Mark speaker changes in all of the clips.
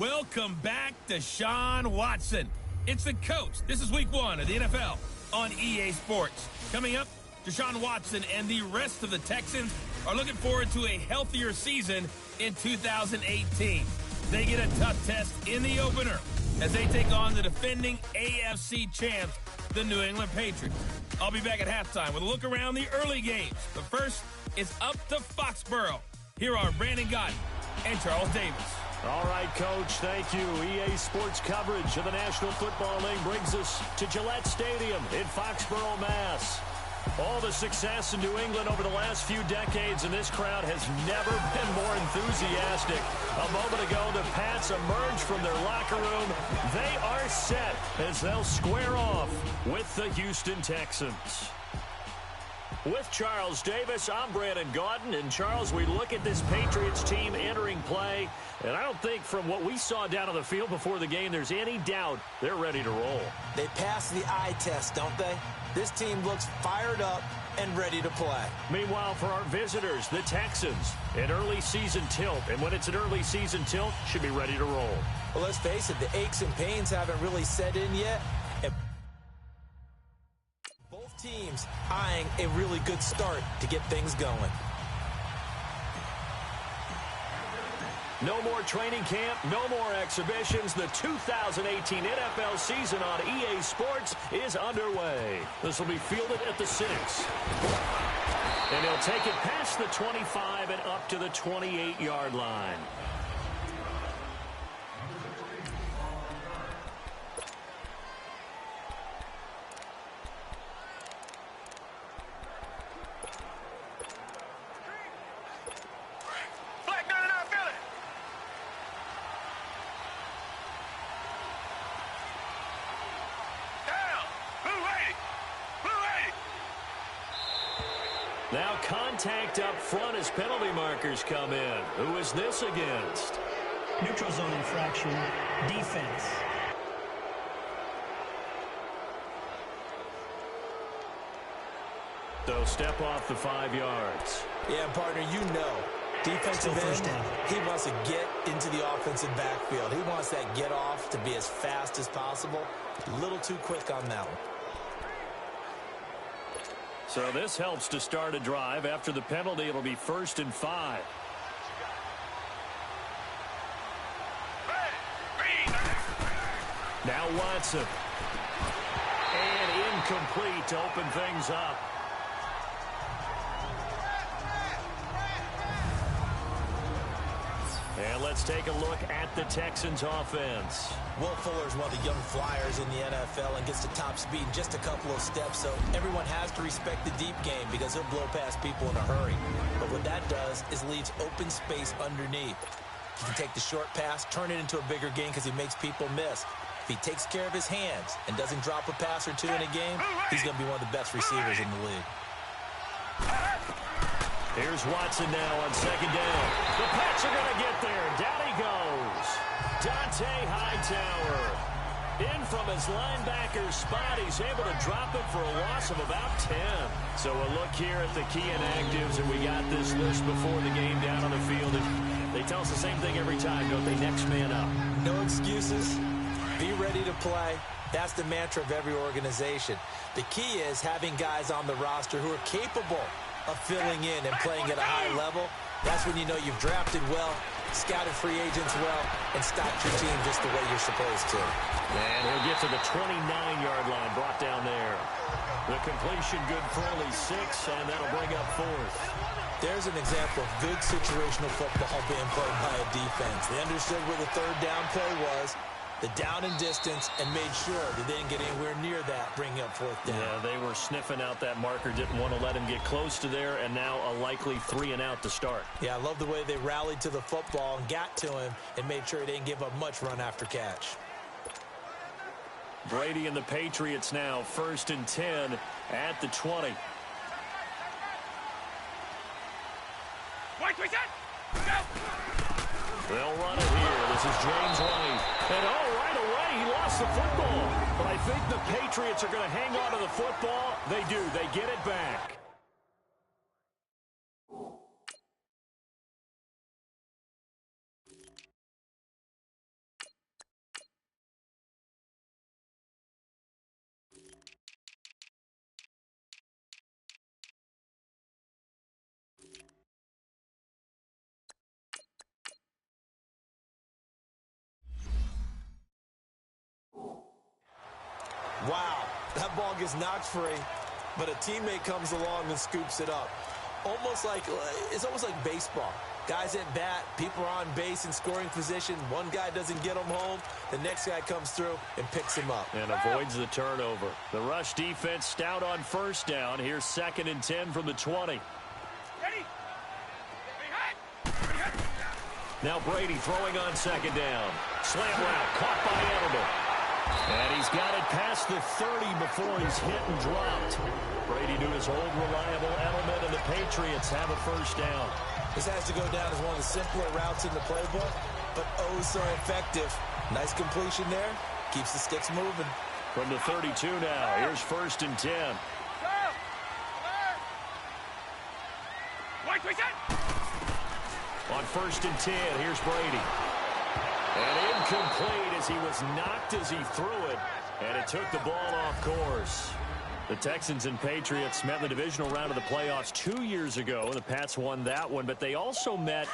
Speaker 1: Welcome back, Deshaun Watson. It's the coach. This is week 1 of the NFL on EA Sports. Coming up, Deshaun Watson and the rest of the Texans are looking forward to a healthier season in 2018. They get a tough test in the opener as they take on the defending AFC champs, the New England Patriots. I'll be back at halftime with a look around the early games. But first, it's up to Foxborough. Here are Brandon Gott and Charles Davis.
Speaker 2: All right, Coach, thank you. EA Sports coverage of the National Football League brings us to Gillette Stadium in Foxborough, Mass. All the success in New England over the last few decades, and this crowd has never been more enthusiastic. A moment ago, the Pats emerged from their locker room. They are set as they'll square off with the Houston Texans. With Charles Davis, I'm Brandon Gaudin. And, Charles, we look at this Patriots team entering play, and I don't think from what we saw down on the field before the game there's any doubt they're ready to roll.
Speaker 3: They pass the eye test, don't they? This team looks fired up and ready to play.
Speaker 2: Meanwhile, for our visitors, the Texans, an early season tilt. And when it's an early season tilt, should be ready to roll.
Speaker 3: Well, let's face it, the aches and pains haven't really set in yet. And both teams eyeing a really good start to get things going.
Speaker 2: No more training camp, no more exhibitions. The 2018 NFL season on EA Sports is underway. This will be fielded at the 6. And he'll take it past the 25 and up to the 28-yard line. Now contact up front as penalty markers come in. Who is this against?
Speaker 4: Neutral zone infraction, defense.
Speaker 2: So step off the 5 yards.
Speaker 3: Yeah, partner, you know. Defensive end, he wants to get into the offensive backfield. He wants that get off to be as fast as possible. A little too quick on that one.
Speaker 2: So this helps to start a drive. After the penalty, it'll be 1st and 5. Now Watson. And incomplete to open things up. And let's take a look at the Texans offense.
Speaker 3: Will Fuller is one of the young flyers in the NFL and gets to top speed in just a couple of steps, so everyone has to respect the deep game because he'll blow past people in a hurry. But what that does is leaves open space underneath. He can take the short pass, turn it into a bigger gain because he makes people miss. If he takes care of his hands and doesn't drop a pass or two in a game, he's going to be one of the best receivers in the league.
Speaker 2: Here's Watson now on 2nd down. The Pats are going to get there. Down he goes. Dante Hightower. In from his linebacker spot. He's able to drop it for a loss of about 10. So a look here at the key inactives, and we got this list before the game down on the field. And they tell us the same thing every time, don't they? Next man up.
Speaker 3: No excuses. Be ready to play. That's the mantra of every organization. The key is having guys on the roster who are capable of filling in and playing at a high level. That's when you know you've drafted well, scouted free agents well, and stocked your team just the way you're supposed to.
Speaker 2: And he'll get to the 29-yard line, brought down there. The completion good for only 6, and that'll bring up 4th.
Speaker 3: There's an example of good situational football being played by a defense. They understood where the 3rd down play was, the down and distance, and made sure that they didn't get anywhere near that, bringing up 4th down.
Speaker 2: Yeah, they were sniffing out that marker, didn't want to let him get close to there, and now a likely 3 and out to start.
Speaker 3: Yeah, I love the way they rallied to the football and got to him and made sure he didn't give up much run after catch.
Speaker 2: Brady and the Patriots now 1st and 10 at the 20. They'll run it here. This is James White. And right away, he lost the football. But I think the Patriots are going to hang on to the football. They do. They get it back.
Speaker 3: Wow, that ball gets knocked free, but a teammate comes along and scoops it up. It's almost like baseball. Guys at bat, people are on base in scoring position. One guy doesn't get him home. The next guy comes through and picks him up.
Speaker 2: And avoids the turnover. The rush defense stout on first down. Here's 2nd and 10 from the 20. Now Brady throwing on 2nd down. Slam route caught by Edelman. And he's got it past the 30 before he's hit and dropped. Brady to his old reliable Edelman, and the Patriots have a first down.
Speaker 3: This has to go down as one of the simpler routes in the playbook, but oh so effective. Nice completion there. Keeps the sticks moving.
Speaker 2: From the 32 now, here's 1st and 10. On 1st and 10, here's Brady. And incomplete as he was knocked as he threw it, and it took the ball off course. The Texans and Patriots met in the divisional round of the playoffs 2 years ago. The Pats won that one, but they also met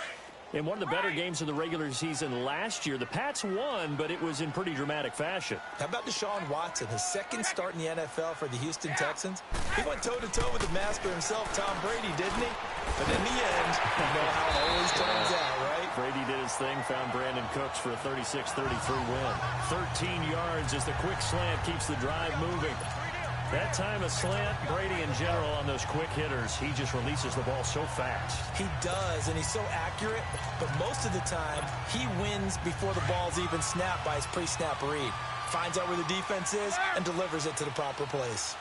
Speaker 2: in one of the better games of the regular season last year. The Pats won, but it was in pretty dramatic fashion.
Speaker 3: How about Deshaun Watson, his 2nd start in the NFL for the Houston Texans? He went toe-to-toe with the master himself, Tom Brady, didn't he? But in the end, you know how it always turns out, right?
Speaker 2: Brady did his thing, found Brandon Cooks for a 36-33 win. 13 yards as the quick slant keeps the drive moving. That time a slant, Brady in general on those quick hitters, he just releases the ball so fast.
Speaker 3: He does, and he's so accurate, but most of the time, he wins before the ball's even snapped by his pre-snap read. Finds out where the defense is and delivers it to the proper place.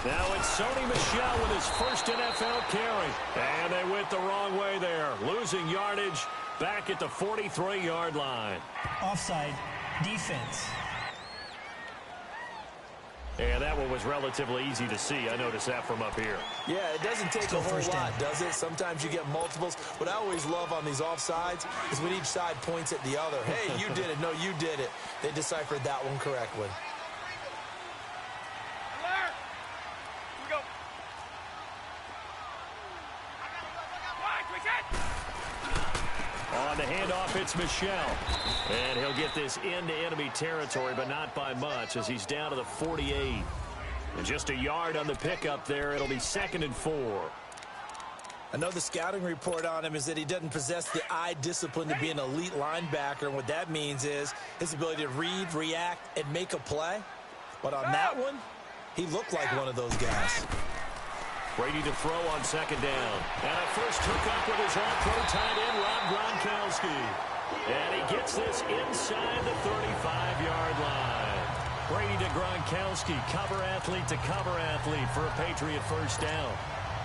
Speaker 2: Now it's Sony Michel with his first NFL carry. And they went the wrong way there, losing yardage. Back at the 43-yard line.
Speaker 4: Offside, defense.
Speaker 2: And that one was relatively easy to see. I noticed that from up here.
Speaker 3: Yeah, it doesn't take a whole lot, does it? Sometimes you get multiples. What I always love on these offsides is when each side points at the other. Hey, you did it. No, you did it. They deciphered that one correctly.
Speaker 2: On the handoff, it's Michel. And he'll get this into enemy territory, but not by much as he's down to the 48. And just a yard on the pickup there. It'll be 2nd and 4.
Speaker 3: I know the scouting report on him is that he doesn't possess the eye discipline to be an elite linebacker. And what that means is his ability to read, react, and make a play. But on that one, he looked like one of those guys.
Speaker 2: Brady to throw on 2nd down. And a first hookup with his all-pro tight end, Rob Gronkowski. And he gets this inside the 35-yard line. Brady to Gronkowski, cover athlete to cover athlete for a Patriot first down.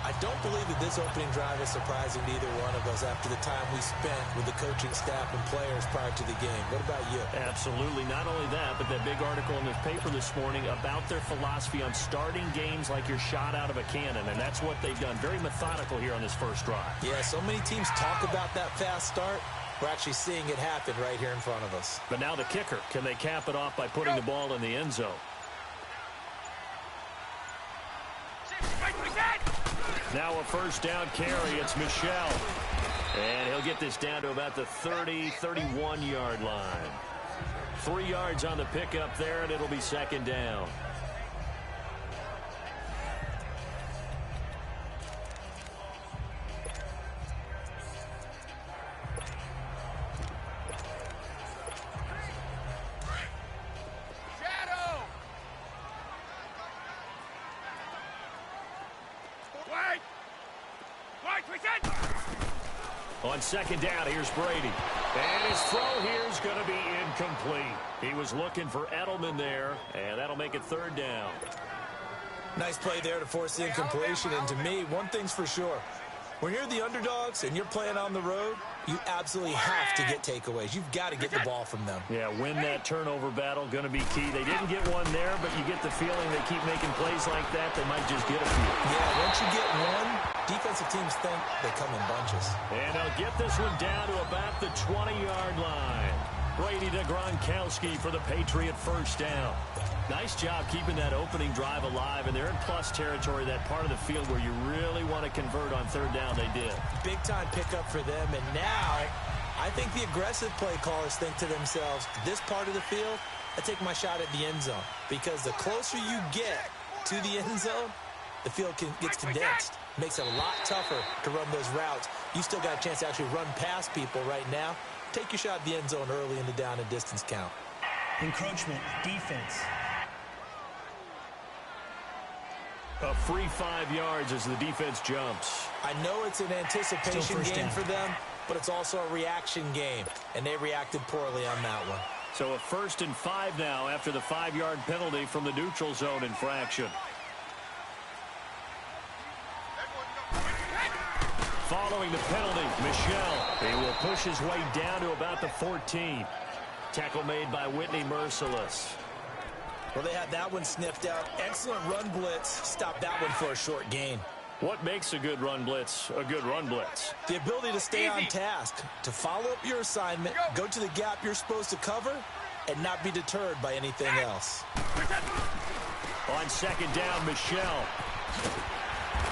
Speaker 3: I don't believe that this opening drive is surprising to either one of us after the time we spent with the coaching staff and players prior to the game. What about you?
Speaker 2: Absolutely. Not only that, but that big article in the paper this morning about their philosophy on starting games like you're shot out of a cannon, and that's what they've done. Very methodical here on this first drive.
Speaker 3: Yeah, so many teams talk about that fast start. We're actually seeing it happen right here in front of us.
Speaker 2: But now the kicker. Can they cap it off by putting the ball in the end zone? Now a first down carry. It's Michel. And he'll get this down to about the 30, 31-yard line. 3 yards on the pickup there, and it'll be 2nd down. On 2nd down, here's Brady. And his throw here is going to be incomplete. He was looking for Edelman there, and that'll make it 3rd down.
Speaker 3: Nice play there to force the incompletion. And to me, one thing's for sure. When you're the underdogs and you're playing on the road, you absolutely have to get takeaways. You've got to get the ball from them.
Speaker 2: Yeah, win that turnover battle, going to be key. They didn't get one there, but you get the feeling they keep making plays like that, they might just get a few.
Speaker 3: Yeah, once you get one, defensive teams think they come in bunches.
Speaker 2: And they'll get this one down to about the 20-yard line. Brady to Gronkowski for the Patriot first down. Nice job keeping that opening drive alive, and they're in plus territory, that part of the field where you really want to convert on 3rd down. They did.
Speaker 3: Big-time pickup for them, and now I think the aggressive play callers think to themselves, this part of the field, I take my shot at the end zone. Because the closer you get to the end zone, the field gets condensed. Makes it a lot tougher to run those routes. You still got a chance to actually run past people right now. Take your shot at the end zone early in the down and distance count.
Speaker 4: Encroachment, defense.
Speaker 2: A free 5 yards as the defense jumps.
Speaker 3: I know it's an anticipation game for them, but it's also a reaction game, and they reacted poorly on that one.
Speaker 2: So a 1st and 5 now after the 5-yard penalty from the neutral zone infraction. Following the penalty, Michel. He will push his way down to about the 14. Tackle made by Whitney Merciless.
Speaker 3: Well, they had that one sniffed out. Excellent run blitz. Stopped that one for a short gain.
Speaker 2: What makes a good run blitz a good run blitz?
Speaker 3: The ability to stay on task, to follow up your assignment, go to the gap you're supposed to cover, and not be deterred by anything else.
Speaker 2: On 2nd down, Michel.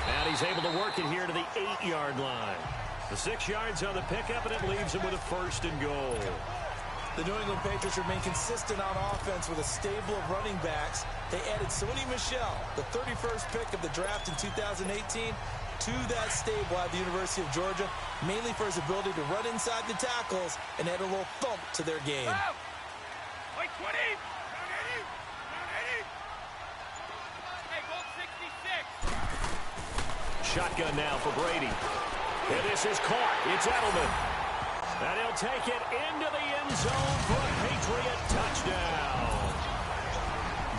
Speaker 2: And he's able to work it here to the 8-yard line. The 6 yards on the pickup, and it leaves him with a 1st and goal.
Speaker 3: The New England Patriots remain consistent on offense with a stable of running backs. They added Sony Michel, the 31st pick of the draft in 2018, to that stable at the University of Georgia, mainly for his ability to run inside the tackles and add a little thump to their game.
Speaker 2: Shotgun now for Brady. And this is caught. It's Edelman. And he'll take it into the end zone for a Patriot touchdown.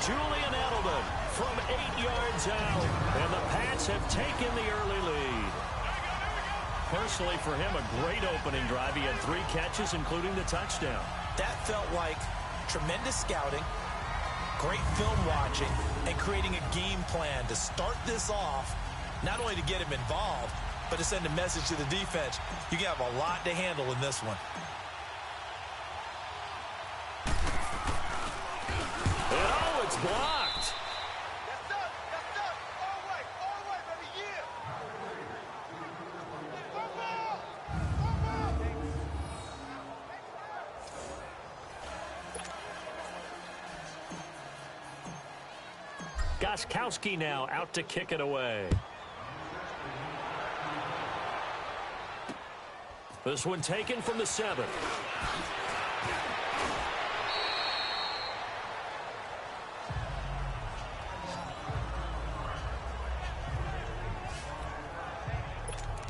Speaker 2: Julian Edelman from 8 yards out. And the Pats have taken the early lead. Personally, for him, a great opening drive. He had 3 catches, including the touchdown.
Speaker 3: That felt like tremendous scouting, great film watching, and creating a game plan to start this off, not only to get him involved, but to send a message to the defense. You have a lot to handle in this one.
Speaker 2: And oh, it's blocked. Gostkowski now out to kick it away. This one taken from the 7.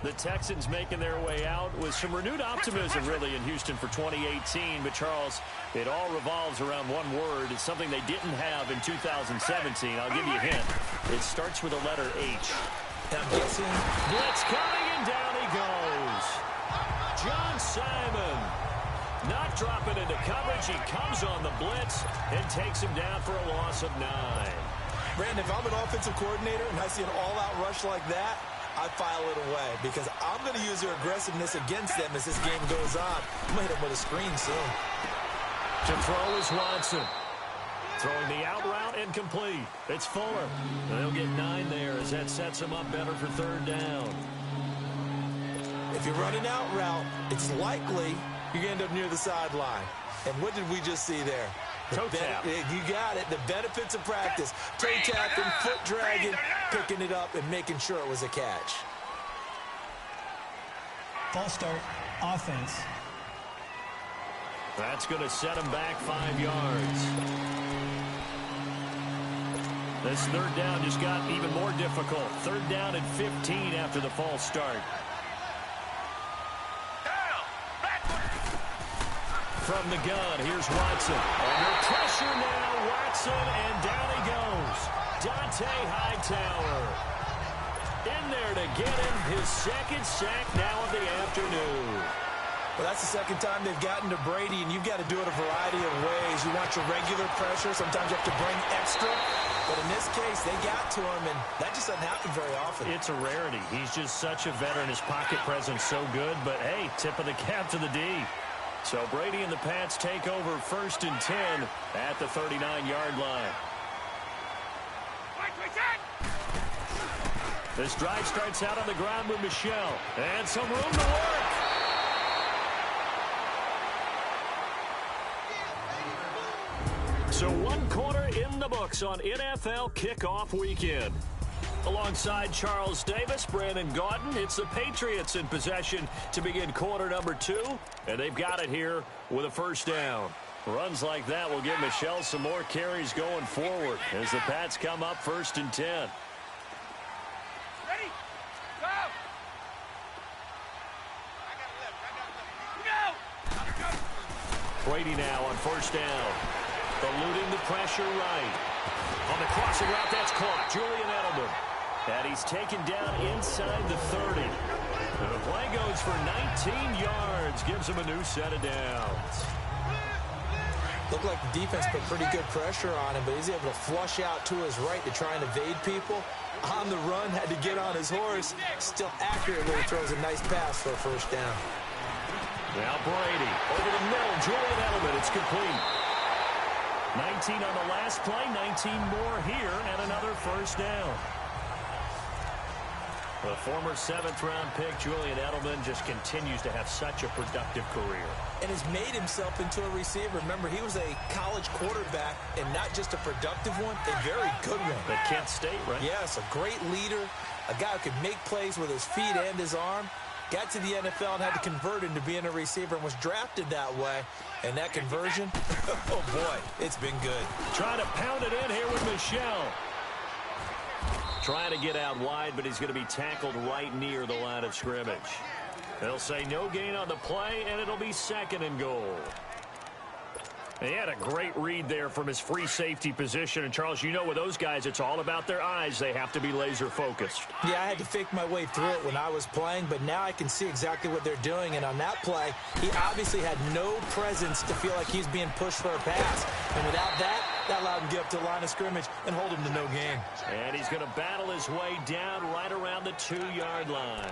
Speaker 2: The Texans making their way out with some renewed optimism really in Houston for 2018. But, Charles, it all revolves around one word. It's something they didn't have in 2017. I'll give you a hint. It starts with the letter H.
Speaker 3: I'm guessing.
Speaker 2: Blitz coming, and down he goes. John Simon not dropping into coverage. He comes on the blitz and takes him down for a loss of 9.
Speaker 3: Brandon, if I'm an offensive coordinator and I see an all-out rush like that, I file it away because I'm going to use their aggressiveness against them as this game goes on. I'm going to hit them with a screen soon.
Speaker 2: To throw is Watson. Throwing the out route incomplete. It's Fuller. And they'll get 9 there as that sets them up better for 3rd down.
Speaker 3: If you run an out route, it's likely you're going to end up near the sideline. And what did we just see there?
Speaker 2: Toe tap.
Speaker 3: You got it. The benefits of practice. Toe tapping, foot dragging, picking it up, and making sure it was a catch.
Speaker 4: False start, offense.
Speaker 2: That's going to set him back 5 yards. This 3rd down just got even more difficult. 3rd down and 15 after the false start. From the gun, here's Watson. Under pressure now, Watson, and down he goes. Dante Hightower in there to get him his 2nd sack now of the afternoon.
Speaker 3: Well, that's the 2nd time they've gotten to Brady, and you've got to do it a variety of ways. You want your regular pressure. Sometimes you have to bring extra. But in this case, they got to him, and that just doesn't happen very often.
Speaker 2: It's a rarity. He's just such a veteran. His pocket presence so good. But, hey, tip of the cap to the D. So Brady and the Pats take over 1st and 10 at the 39-yard line. This drive starts out on the ground with Michel. And some room to work. So one quarter in the books on NFL kickoff weekend. Alongside Charles Davis, Brandon Gaudin, it's the Patriots in possession to begin quarter number 2, and they've got it here with a first down. Runs like that will give Michelle some more carries going forward as the Pats come up 1st and 10.
Speaker 5: Ready? Go!
Speaker 2: Brady now on first down. Eluding the pressure right. On the crossing route, that's caught. Julian Edelman. And he's taken down inside the 30. And the play goes for 19 yards. Gives him a new set of downs.
Speaker 3: Looked like the defense put pretty good pressure on him, but he's able to flush out to his right to try and evade people. On the run, had to get on his horse. Still accurately throws a nice pass for a first down.
Speaker 2: Now Brady over the middle. Julian Edelman. It's complete. 19 on the last play. 19 more here and another first down. The former 7th-round pick, Julian Edelman, just continues to have such a productive career.
Speaker 3: And has made himself into a receiver. Remember, he was a college quarterback, and not just a productive one, a very good one.
Speaker 2: At Kent State, right?
Speaker 3: Yes, a great leader, a guy who could make plays with his feet and his arm. Got to the NFL and had to convert into being a receiver and was drafted that way. And that conversion, oh boy, it's been good.
Speaker 2: Trying to pound it in here with Michelle. Trying to get out wide, but he's going to be tackled right near the line of scrimmage. They'll say no gain on the play, and it'll be 2nd and goal. He had a great read there from his free safety position. And, Charles, you know with those guys, it's all about their eyes. They have to be laser-focused.
Speaker 3: Yeah, I had to fake my way through it when I was playing, but now I can see exactly what they're doing. And on that play, he obviously had no presence to feel like he's being pushed for a pass. And without that, that allowed him to get up to the line of scrimmage and hold him to no gain.
Speaker 2: And he's going to battle his way down right around the 2-yard line.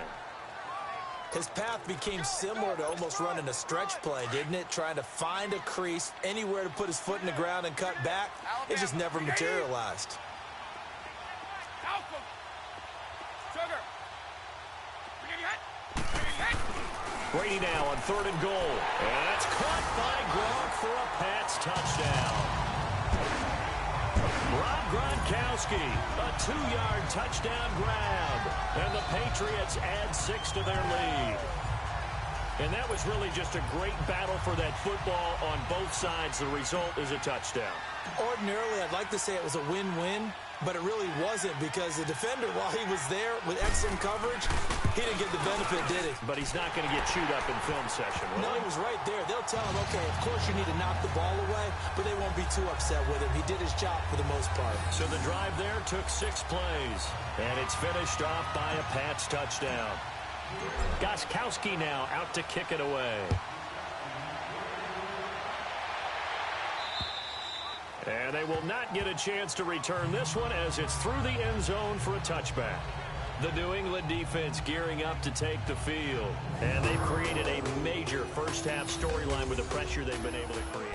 Speaker 3: His path became similar to almost running a stretch play, didn't it? Trying to find a crease, anywhere to put his foot in the ground and cut back. It just never materialized.
Speaker 2: Brady now on 3rd and goal. And that's caught by Gronk for a Pats touchdown. Rob Gronkowski, a 2-yard touchdown grab. And the Patriots add 6 to their lead. And that was really just a great battle for that football on both sides. The result is a touchdown.
Speaker 3: Ordinarily, I'd like to say it was a win-win, but it really wasn't because the defender, while he was there with excellent coverage, he didn't get the benefit, did he?
Speaker 2: But he's not going to get chewed up in film session, will
Speaker 3: No,
Speaker 2: he?
Speaker 3: he was right there. They'll tell him, okay, of course you need to knock the ball away, but they won't be too upset with him. He did his job for the most part.
Speaker 2: So the drive there took 6 plays, and it's finished off by a Pats touchdown. Gostkowski now out to kick it away. And they will not get a chance to return this one as it's through the end zone for a touchback. The New England defense gearing up to take the field. And they've created a major first-half storyline with the pressure they've been able to create.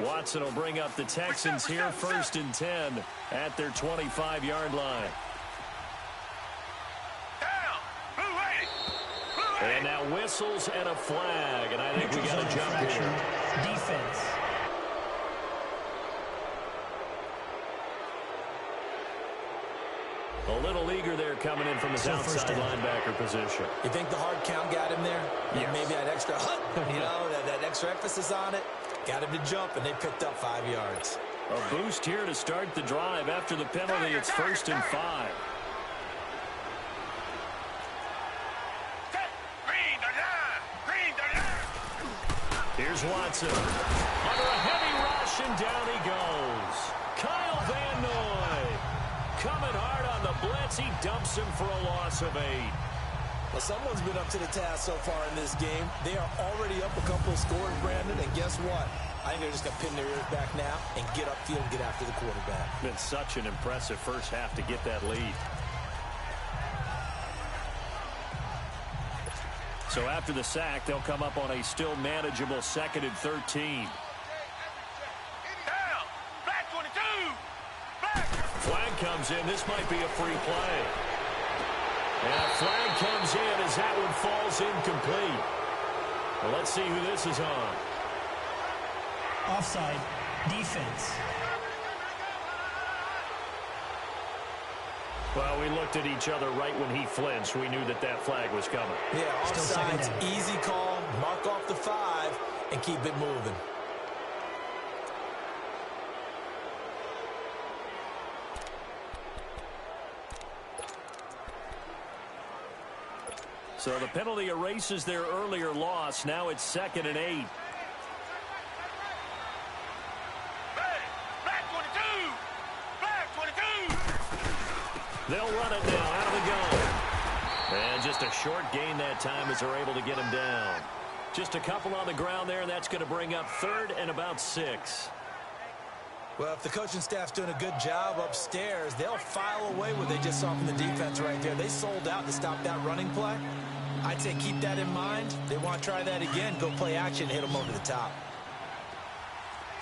Speaker 2: Watson will bring up the Texans here 1st and 10 at their 25-yard line. And now whistles and a flag, and I think we got a jump here.
Speaker 4: Defense.
Speaker 2: A little eager there coming in from his outside linebacker position.
Speaker 3: You think the hard count got him there?
Speaker 2: Yes.
Speaker 3: Maybe that extra that extra emphasis on it. Got him to jump, and they picked up 5 yards.
Speaker 2: A boost here to start the drive. After the penalty, it's 1st and 5. Here's Watson. Under a heavy rush, and down he goes. Kyle Van Noy coming hard on the blitz. He dumps him for a loss of 8.
Speaker 3: Well, someone's been up to the task so far in this game. They are already up a couple of scores, Brandon, and guess what? I think they're just going to pin their ears back now and get upfield and get after the quarterback.
Speaker 2: Been such an impressive first half to get that lead. So after the sack, they'll come up on a still manageable 2nd and 13. Flag comes in. This might be a free play. And a flag comes in as that one falls incomplete. Well, let's see who this is on.
Speaker 4: Offside. Defense.
Speaker 2: Well, we looked at each other right when he flinched. We knew that that flag was coming.
Speaker 3: Yeah,
Speaker 4: Still
Speaker 3: offside's
Speaker 4: second down.
Speaker 3: easy call. Mark off the 5 and keep it moving.
Speaker 2: So the penalty erases their earlier loss. Now it's 2nd and 8. They'll run it now out of the gun. And just a short gain that time as they're able to get him down. Just a couple on the ground there, and that's going to bring up 3rd and about 6.
Speaker 3: Well, if the coaching staff's doing a good job upstairs, they'll file away what they just saw from the defense right there. They sold out to stop that running play. I'd say keep that in mind. They want to try that again. Go play action, hit them over the top.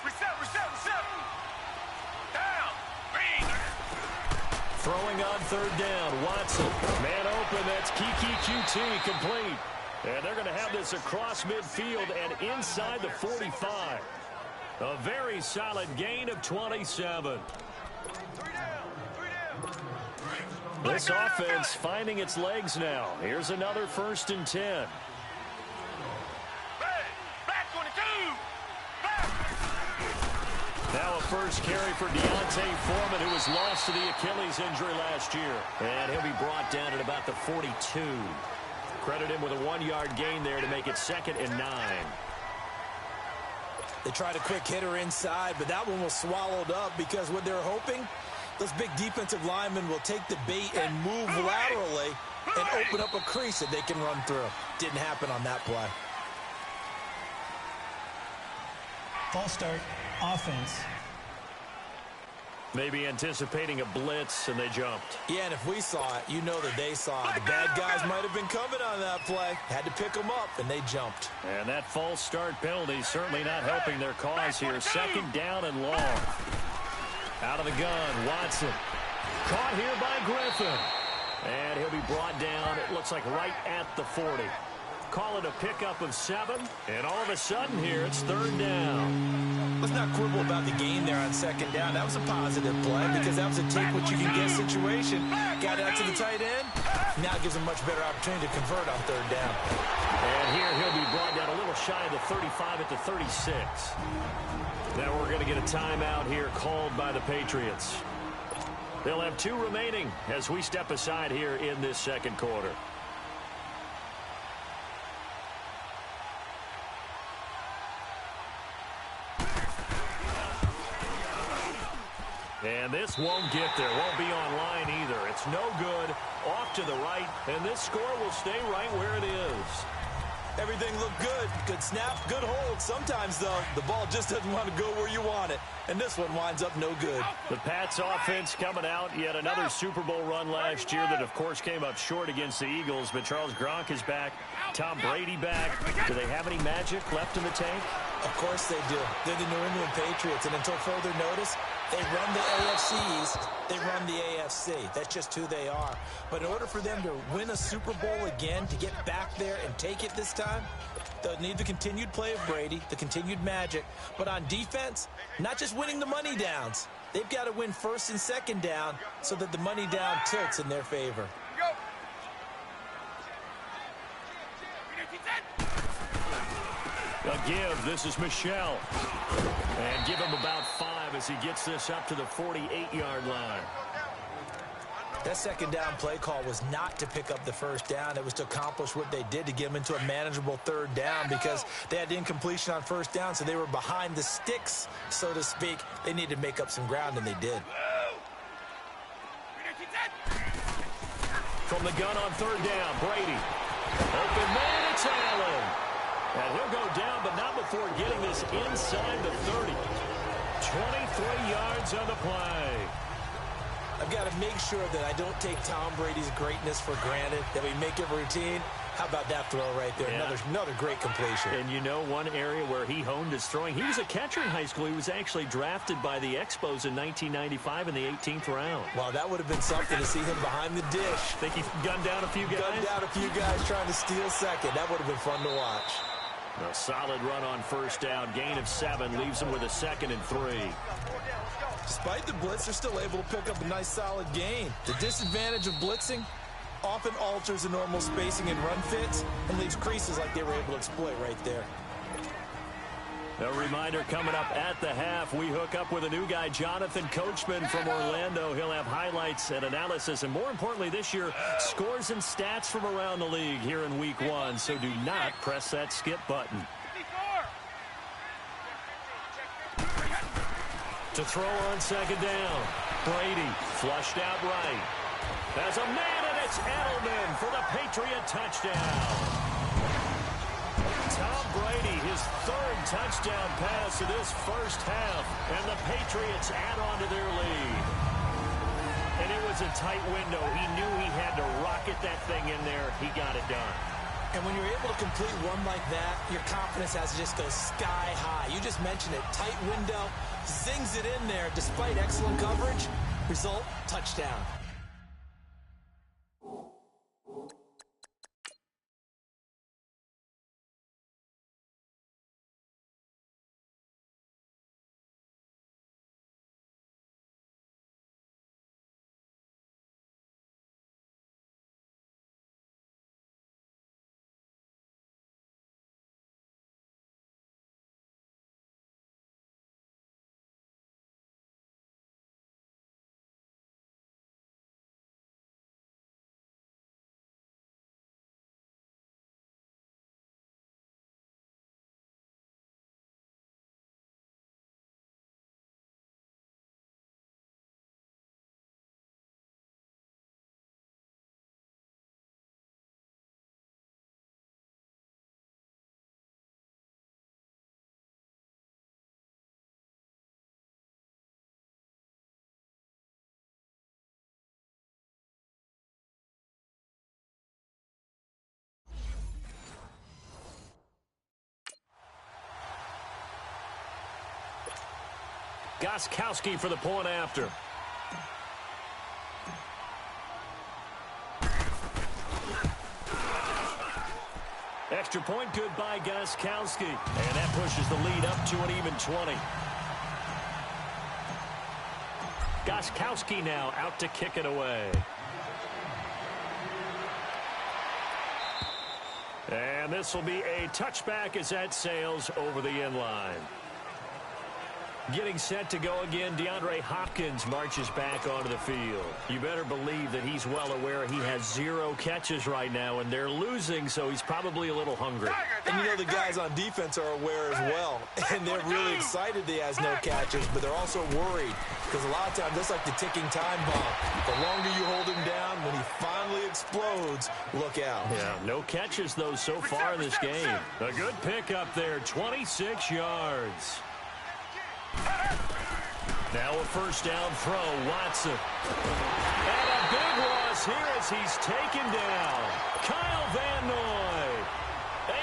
Speaker 5: Reset. Down. Green.
Speaker 2: Throwing on 3rd down. Watson. Man open. That's Kiki QT complete. And they're going to have this across midfield and inside the 45. A very solid gain of 27. This offense finding its legs now. Here's another 1st and 10.
Speaker 5: Back 22.
Speaker 2: Now a first carry for Deontay Foreman, who was lost to the Achilles injury last year. And he'll be brought down at about the 42. Credit him with a 1-yard gain there to make it 2nd and 9.
Speaker 3: They tried a quick hitter inside, but that one was swallowed up because what they're hoping, those big defensive linemen will take the bait and move laterally and open up a crease that they can run through. Didn't happen on that play.
Speaker 4: False start. Offense.
Speaker 2: Maybe anticipating a blitz, and they jumped.
Speaker 3: Yeah, and if we saw it, you know that they saw it. The bad guys might have been coming on that play. Had to pick them up, and they jumped.
Speaker 2: And that false start penalty certainly not helping their cause here. 2nd down and long. Out of the gun, Watson. Caught here by Griffin. And he'll be brought down, it looks like right at the 40. Call it a pickup of 7. And all of a sudden here, it's 3rd down.
Speaker 3: Let's not quibble about the gain there on 2nd down. That was a positive play because that was a take-what-you-can-get situation. Got out to the tight end. Now gives him much better opportunity to convert on 3rd down.
Speaker 2: And here he'll be brought down a little shy of the 35 at the 36. Now we're going to get a timeout here called by the Patriots. They'll have 2 remaining as we step aside here in this 2nd quarter. And this won't get there. Won't be online either. It's no good. Off to the right. And this score will stay right where it is.
Speaker 3: Everything looked good. Good snap, good hold. Sometimes, though, the ball just doesn't want to go where you want it. And this one winds up no good.
Speaker 2: The Pats offense coming out. Yet another Super Bowl run last year that, of course, came up short against the Eagles. But Charles Gronk is back. Tom Brady back. Do they have any magic left in the tank?
Speaker 3: Of course they do. They're the New England Patriots. And until further notice, they run the AFC East. They run the AFC. That's just who they are. But in order for them to win a Super Bowl again, to get back there and take it this time, they'll need the continued play of Brady, the continued magic. But on defense, not just winning the money downs. They've got to win 1st and 2nd down so that the money down tilts in their favor.
Speaker 2: A give. This is Michelle. And give him about 5 as he gets this up to the 48-yard line.
Speaker 3: That 2nd down play call was not to pick up the 1st down. It was to accomplish what they did, to get them into a manageable 3rd down because they had incompletion on 1st down, so they were behind the sticks, so to speak. They needed to make up some ground, and they did.
Speaker 2: From the gun on 3rd down, Brady. Open man, it's Allen. And he'll go down, but not before getting this inside the 30. 23 yards on the play.
Speaker 3: I've got to make sure that I don't take Tom Brady's greatness for granted, that we make it routine. How about that throw right there?
Speaker 2: Yeah.
Speaker 3: Another great completion.
Speaker 2: And you know one area where he honed his throwing? He was a catcher in high school. He was actually drafted by the Expos in 1995 in the 18th round.
Speaker 3: Well, that would have been something to see him behind the dish.
Speaker 2: Think he gunned down a few guys?
Speaker 3: Gunned down a few guys trying to steal second. That would have been fun to watch.
Speaker 2: A solid run on first down. Gain of 7 leaves them with a 2nd and 3.
Speaker 3: Despite the blitz, they're still able to pick up a nice solid gain. The disadvantage of blitzing often alters the normal spacing and run fits and leaves creases like they were able to exploit right there.
Speaker 2: A reminder coming up at the half, we hook up with a new guy, Jonathan Coachman from Orlando. He'll have highlights and analysis, and more importantly this year, scores and stats from around the league here in week 1. So do not press that skip button. To throw on 2nd down, Brady flushed out right. There's a man, and it's Edelman for the Patriot touchdown. Tom Brady, his 3rd touchdown pass of this first half, and the Patriots add on to their lead. And it was a tight window. He knew he had to rocket that thing in there. He got it done.
Speaker 3: And when you're able to complete one like that, your confidence has to just go sky high. You just mentioned it. Tight window, zings it in there despite excellent coverage. Result, touchdown.
Speaker 2: Gostkowski for the point after. Extra point good by Gostkowski. And that pushes the lead up to an even 20. Gostkowski now out to kick it away. And this will be a touchback as that sails over the end line. Getting set to go again, DeAndre Hopkins marches back onto the field. You better believe that he's well aware he has 0 catches right now, and they're losing, so he's probably a little hungry.
Speaker 3: And you know the guys on defense are aware as well, and they're really excited he has no catches, but they're also worried because a lot of times that's like the ticking time bomb. The longer you hold him down, when he finally explodes, look out.
Speaker 2: Yeah, no catches, though, so far in this game. A good pickup there, 26 yards. Now a first down throw, Watson. And a big loss here as he's taken down. Kyle Van Noy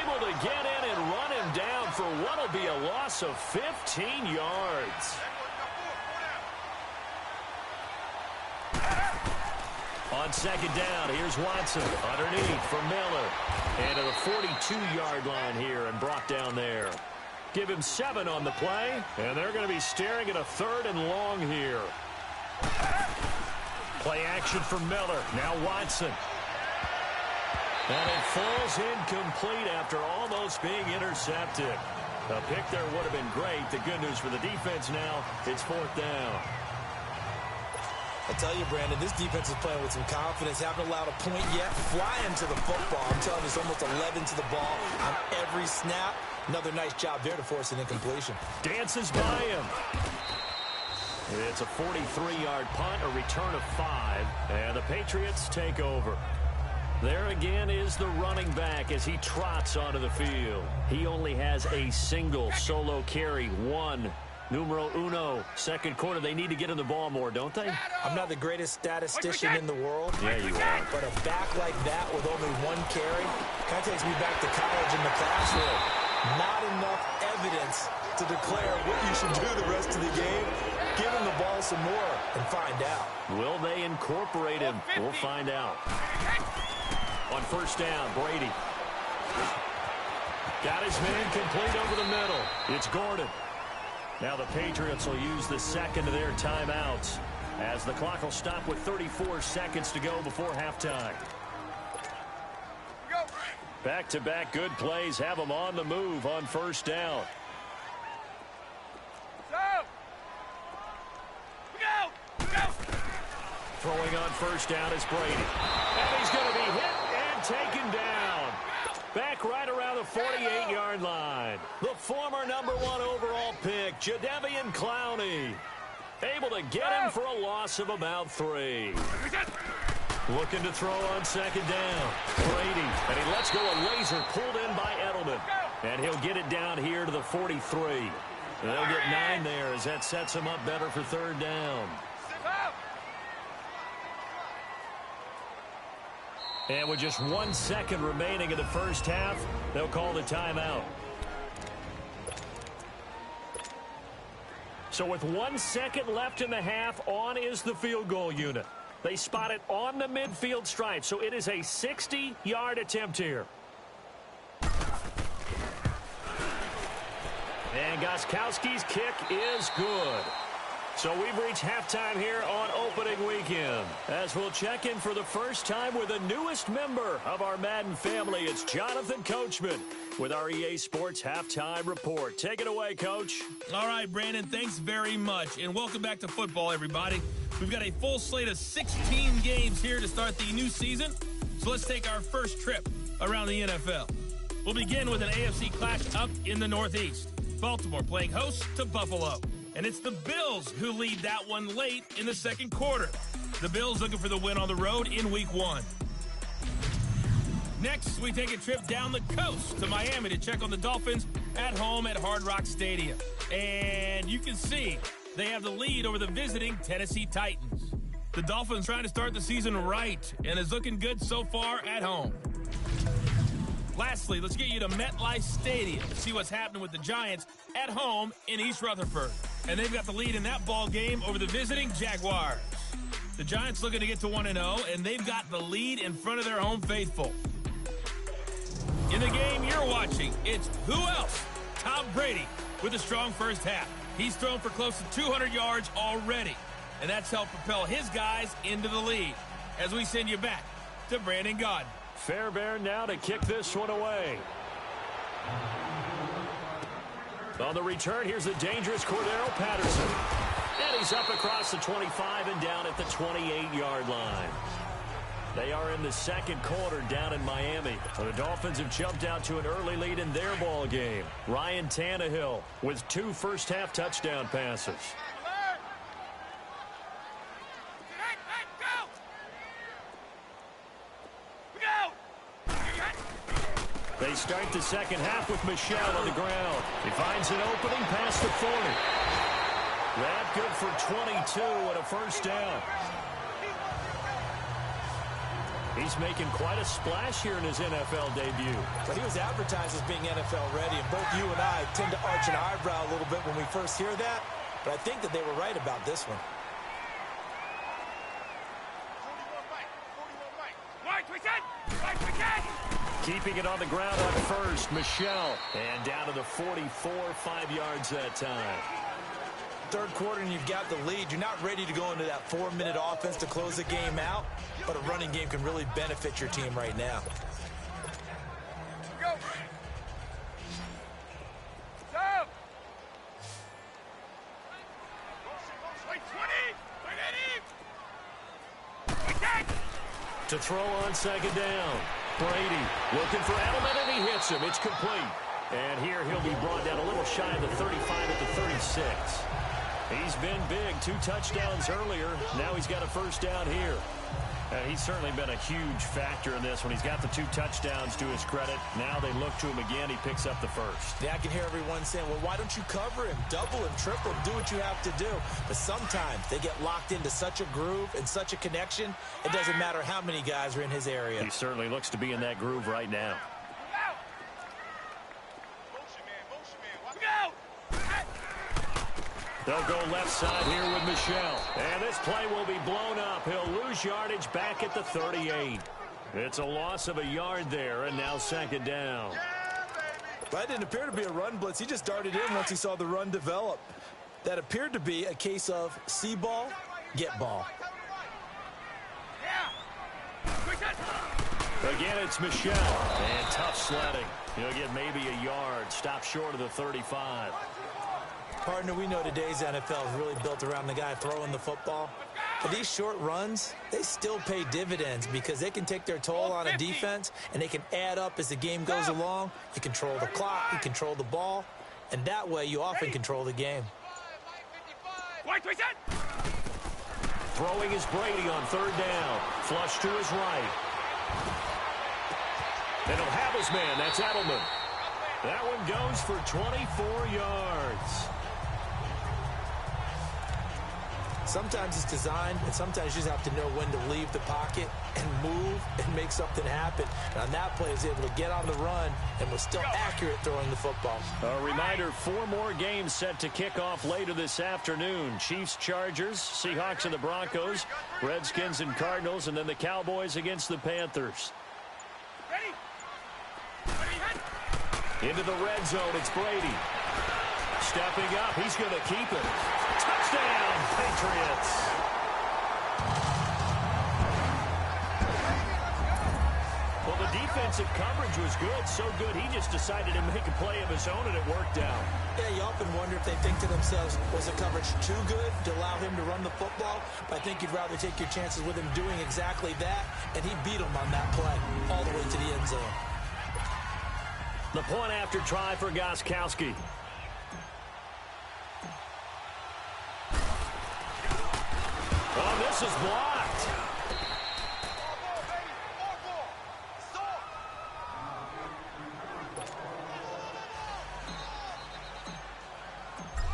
Speaker 2: able to get in and run him down for what will be a loss of 15 yards. On second down, here's Watson underneath for Miller. And to the 42-yard line here and brought down there. Give him 7 on the play, and they're going to be staring at a 3rd and long here. Play action for Miller. Now Watson. And it falls incomplete after almost being intercepted. A pick there would have been great. The good news for the defense now, it's 4th down.
Speaker 3: I tell you, Brandon, this defense is playing with some confidence. Haven't allowed a point yet. Flying to the football. I'm telling you, it's almost 11 to the ball on every snap. Another nice job there to force an incompletion.
Speaker 2: Dances by him. It's a 43-yard punt, a return of 5, and the Patriots take over. There again is the running back as he trots onto the field. He only has a single solo carry, 1. Numero uno, second quarter. They need to get him the ball more, don't they?
Speaker 3: I'm not the greatest statistician in the world.
Speaker 2: Yeah, you are.
Speaker 3: But a back like that with only 1 carry kind of takes me back to college in the classroom. Not enough evidence to declare what you should do the rest of the game. Give him the ball some more and find out.
Speaker 2: Will they incorporate him? We'll find out. On first down, Brady. Got his man complete over the middle. It's Gordon. Now the Patriots will use the second of their timeouts as the clock will stop with 34 seconds to go before halftime. Back-to-back good plays have them on the move on first down. Throwing on first down is Brady. And he's going to be hit and taken down. Back right around the 48-yard line. The former #1 overall pick, Jadeveon Clowney. Able to get him for a loss of about 3. Looking to throw on second down. Brady. And he lets go a laser pulled in by Edelman. And he'll get it down here to the 43. They'll get 9 there as that sets him up better for third down. And with just 1 second remaining in the first half, they'll call the timeout. So with 1 second left in the half, on is the field goal unit. They spot it on the midfield stripe, so it is a 60-yard attempt here. And Gostkowski's kick is good. So we've reached halftime here on opening weekend. As we'll check in for the first time with the newest member of our Madden family, it's Jonathan Coachman with our EA Sports Halftime Report. Take it away, Coach.
Speaker 1: All right, Brandon, thanks very much. And welcome back to football, everybody. We've got a full slate of 16 games here to start the new season. So let's take our first trip around the NFL. We'll begin with an AFC clash up in the Northeast. Baltimore playing host to Buffalo. And it's the Bills who lead that one late in the second quarter. The Bills looking for the win on the road in Week 1. Next, we take a trip down the coast to Miami to check on the Dolphins at home at Hard Rock Stadium. And you can see they have the lead over the visiting Tennessee Titans. The Dolphins trying to start the season right and is looking good so far at home. Lastly, let's get you to MetLife Stadium to see what's happening with the Giants at home in East Rutherford. And they've got the lead in that ball game over the visiting Jaguars. The Giants looking to get to 1-0, and they've got the lead in front of their home faithful. In the game you're watching, it's who else? Tom Brady with a strong first half. He's thrown for close to 200 yards already, and that's helped propel his guys into the lead. As we send you back to Brandon Gaudin.
Speaker 2: Fairbairn now to kick this one away. On the return, here's the dangerous Cordero Patterson. And he's up across the 25 and down at the 28-yard line. They are in the second quarter down in Miami. The Dolphins have jumped out to an early lead in their ball game. Ryan Tannehill with 2 first-half touchdown passes. They start the second half with Michel on the ground. He finds an opening past the 40. That good for 22 and a first down. He's making quite a splash here in his NFL debut.
Speaker 3: But he was advertised as being NFL ready, and both you and I tend to arch an eyebrow a little bit when we first hear that. But I think that they were right about this one.
Speaker 2: Keeping it on the ground on first, Michel. And down to the 44, 5 yards that time.
Speaker 3: Third quarter and you've got the lead. You're not ready to go into that 4-minute offense to close the game out, but a running game can really benefit your team right now.
Speaker 5: Go. Stop. Wait, 20.
Speaker 2: To throw on second down. Brady looking for Edelman, and he hits him. It's complete. And here he'll be brought down a little shy of the 35 at the 36. He's been big. 2 touchdowns earlier. Now he's got a first down here. He's certainly been a huge factor in this when he's got the 2 touchdowns to his credit. Now they look to him again. He picks up the first.
Speaker 3: Yeah, I can hear everyone saying, well, why don't you cover him? Double him, triple him, do what you have to do. But sometimes they get locked into such a groove and such a connection, it doesn't matter how many guys are in his area.
Speaker 2: He certainly looks to be in that groove right now. They'll go left side here with Michel. And this play will be blown up. He'll lose yardage back at the 38. It's a loss of a yard there, and now second down.
Speaker 3: That didn't appear to be a run blitz. He just darted in once he saw the run develop. That appeared to be a case of see ball, get ball.
Speaker 2: Again, it's Michelle. And tough sledding. He'll get maybe a yard. Stop short of the 35.
Speaker 3: Partner, we know today's NFL is really built around the guy throwing the football. But these short runs, they still pay dividends because they can take their toll on a defense, and they can add up as the game goes along. You control the clock, you control the ball, and that way you often control the game.
Speaker 2: Throwing is Brady on third down. Flush to his right. And he'll have his man. That's Edelman. That one goes for 24 yards.
Speaker 3: Sometimes it's designed, and sometimes you just have to know when to leave the pocket and move and make something happen. And on that play, he was able to get on the run and was still accurate throwing the football.
Speaker 2: A reminder, 4 more games set to kick off later this afternoon. Chiefs, Chargers, Seahawks and the Broncos, Redskins and Cardinals, and then the Cowboys against the Panthers. Into the red zone, it's Brady. Stepping up, he's going to keep it. Touchdown, Patriots. Well, the defensive coverage was good, so good he just decided to make a play of his own, and it worked out.
Speaker 3: Yeah, you often wonder if they think to themselves, was the coverage too good to allow him to run the football? But I think you'd rather take your chances with him doing exactly that, and he beat him on that play all the way to the end zone.
Speaker 2: The point after try for Gostkowski. Oh, this is blocked.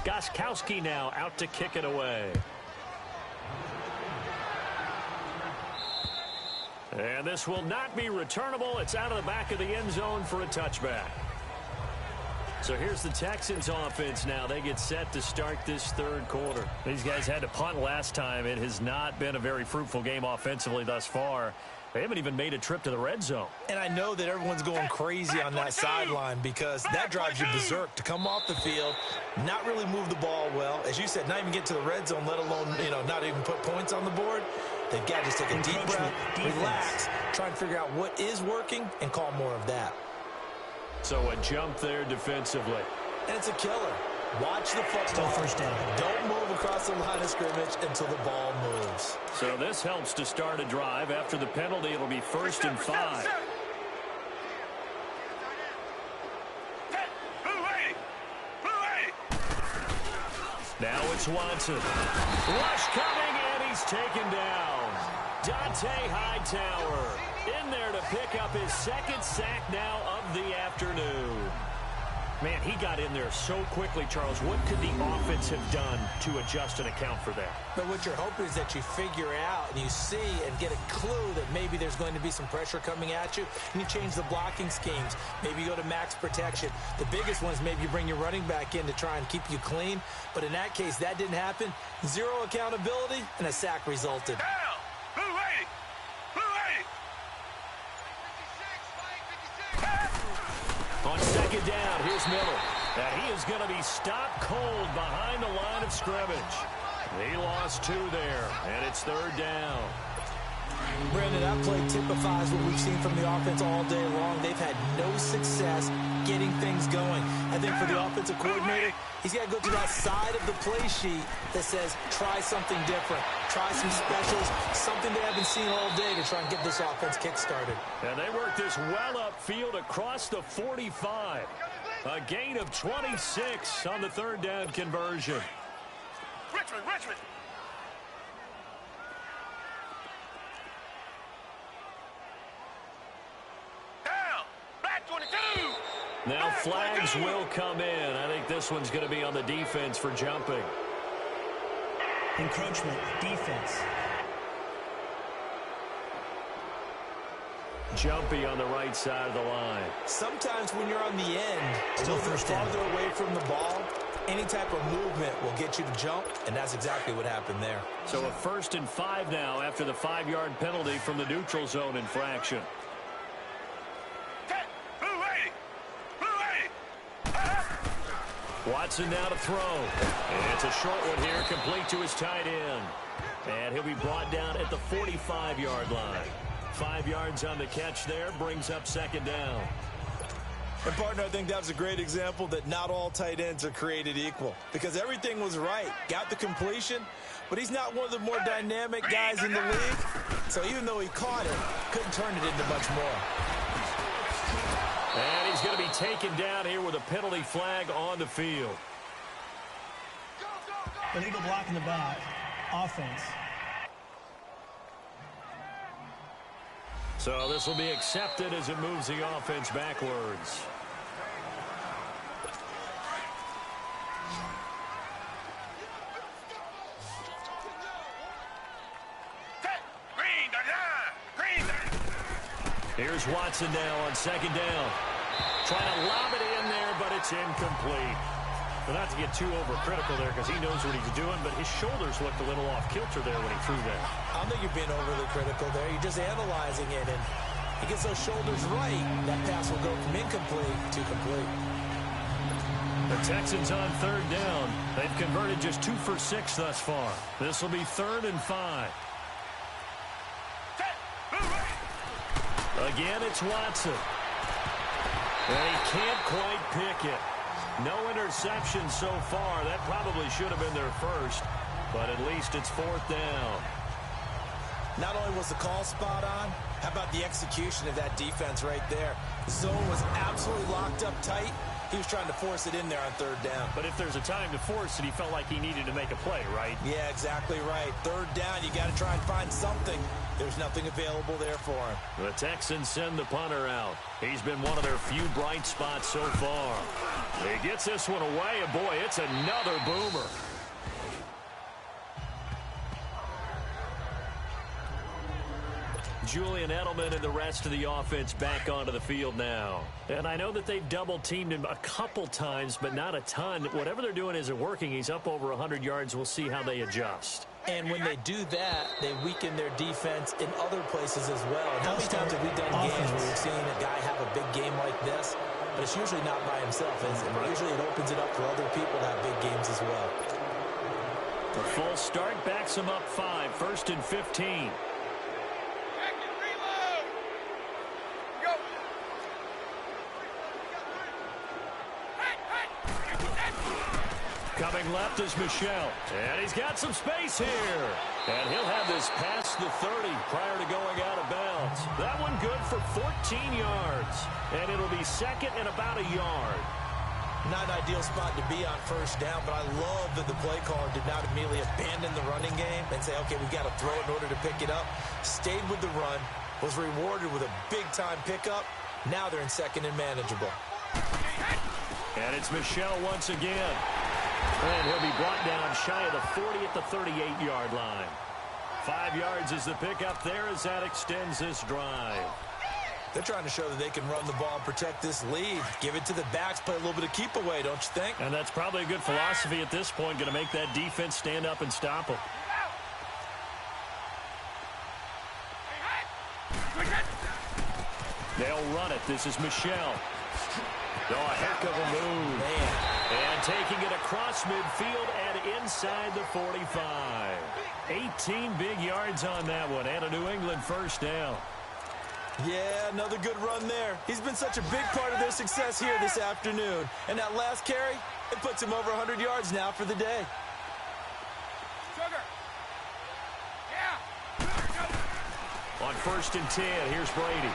Speaker 2: Gostkowski now out to kick it away. And this will not be returnable. It's out of the back of the end zone for a touchback. So here's the Texans offense now. They get set to start this third quarter. These guys had to punt last time. It has not been a very fruitful game offensively thus far. They haven't even made a trip to the red zone.
Speaker 3: And I know that everyone's going crazy on that sideline because that drives you berserk to come off the field, not really move the ball well. As you said, not even get to the red zone, let alone, not even put points on the board. They've got to just take a deep breath, relax, try and figure out what is working and call more of that.
Speaker 2: So a jump there defensively.
Speaker 3: And it's a killer. Watch the football.
Speaker 4: First down.
Speaker 3: Don't move across the line of scrimmage until the ball moves.
Speaker 2: So this helps to start a drive. After the penalty, it'll be 1st and 5. Now it's Watson. Rush coming, and he's taken down. Dante Hightower in there to pick up his 2nd sack now of the afternoon. Man, he got in there so quickly, Charles. What could the offense have done to adjust and account for that?
Speaker 3: But what you're hoping is that you figure out and you see and get a clue that maybe there's going to be some pressure coming at you, and you change the blocking schemes. Maybe you go to max protection. The biggest one is maybe you bring your running back in to try and keep you clean. But in that case, that didn't happen. 0 accountability, and a sack resulted.
Speaker 2: On 2nd down, here's Miller. And he is going to be stopped cold behind the line of scrimmage. He lost 2 there, and it's 3rd down.
Speaker 3: Brandon, that play typifies what we've seen from the offense all day long. They've had no success getting things going. I think for the offensive coordinator, he's got to go to that side of the play sheet that says, try something different. Try some specials, something they haven't seen all day to try and get this offense kick-started.
Speaker 2: And they work this well upfield across the 45. A gain of 26 on the 3rd down conversion.
Speaker 5: Richmond.
Speaker 2: Now flags will come in. I think this one's going to be on the defense for jumping.
Speaker 4: Encroachment, defense.
Speaker 2: Jumpy on the right side of the line.
Speaker 3: Sometimes when you're on the end,
Speaker 4: Still
Speaker 3: a little bit
Speaker 4: first down.
Speaker 3: farther away from the ball, any type of movement will get you to jump, and that's exactly what happened there.
Speaker 2: So a 1st and 5 now after the 5-yard penalty from the neutral zone infraction. Watson now to throw. And it's a short one here, complete to his tight end. And he'll be brought down at the 45-yard line. 5 yards on the catch there, brings up second down.
Speaker 3: And, partner, I think that was a great example that not all tight ends are created equal. Because everything was right. Got the completion, but he's not one of the more dynamic guys in the league. So even though he caught it, couldn't turn it into much more.
Speaker 2: And he's going to be taken down here with a penalty flag on the field.
Speaker 4: Illegal block in the back. Offense.
Speaker 2: So this will be accepted as it moves the offense backwards. Here's Watson now on second down. Trying to lob it in there, but it's incomplete. Well, not to get too overcritical there because he knows what he's doing, but his shoulders looked a little off kilter there when he threw that.
Speaker 3: I don't think you're being overly critical there. You're just analyzing it, and he gets those shoulders right. That pass will go from incomplete to complete.
Speaker 2: The Texans on third down. They've converted just 2 for 6 thus far. This will be 3rd and 5. Again, it's Watson. And he can't quite pick it. No interception so far. That probably should have been their first, but at least it's 4th down.
Speaker 3: Not only was the call spot on, how about the execution of that defense right there? The zone was absolutely locked up tight. He was trying to force it in there on 3rd down.
Speaker 2: But if there's a time to force it, he felt like he needed to make a play, right?
Speaker 3: Yeah, exactly right. 3rd down, you got to try and find something. There's nothing available there for him.
Speaker 2: The Texans send the punter out. He's been one of their few bright spots so far. He gets this one away, and boy, it's another boomer. Julian Edelman and the rest of the offense back onto the field now. And I know that they've double-teamed him a couple times, but not a ton. Whatever they're doing isn't working. He's up over 100 yards. We'll see how they adjust.
Speaker 3: And when they do that, they weaken their defense in other places as well. And how many times have we done games where we've seen a guy have a big game like this? But it's usually not by himself, is it? Right. Usually it opens it up for other people to have big games as well.
Speaker 2: The full start backs him up 5, 1st and 15. Coming left is Michel. And he's got some space here. And he'll have this past the 30 prior to going out of bounds. That one good for 14 yards. And it'll be 2nd and about a yard.
Speaker 3: Not an ideal spot to be on 1st down, but I love that the play caller did not immediately abandon the running game and say, okay, we've got to throw it in order to pick it up. Stayed with the run, was rewarded with a big-time pickup. Now they're in 2nd and manageable.
Speaker 2: And it's Michel once again. And he'll be brought down shy of the 40 at the 38-yard line. 5 yards is the pickup there as that extends this drive.
Speaker 3: They're trying to show that they can run the ball and protect this lead. Give it to the backs, play a little bit of keep away, don't you think?
Speaker 2: And that's probably a good philosophy at this point, going to make that defense stand up and stop them. They'll run it. This is Michel. Oh, a heck of a move.
Speaker 3: Man.
Speaker 2: And taking it across midfield and inside the 45. 18 big yards on that one, and a New England 1st down.
Speaker 3: Yeah, another good run there. He's been such a big part of their success here this afternoon. And that last carry, it puts him over 100 yards now for the day.
Speaker 5: Sugar. Yeah.
Speaker 2: On 1st and 10, here's Brady.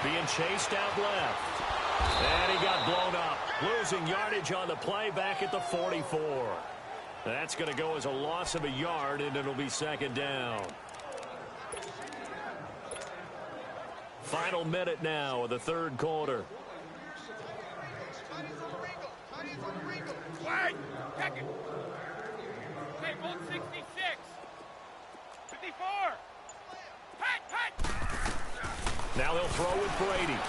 Speaker 2: Being chased out left. And he got blown up. Losing yardage on the play back at the 44. That's going to go as a loss of a yard, and it'll be 2nd down. Final minute now of the 3rd quarter.
Speaker 5: Wide. Second. Okay, 166. 54. Hut.
Speaker 2: Now they'll throw with Brady.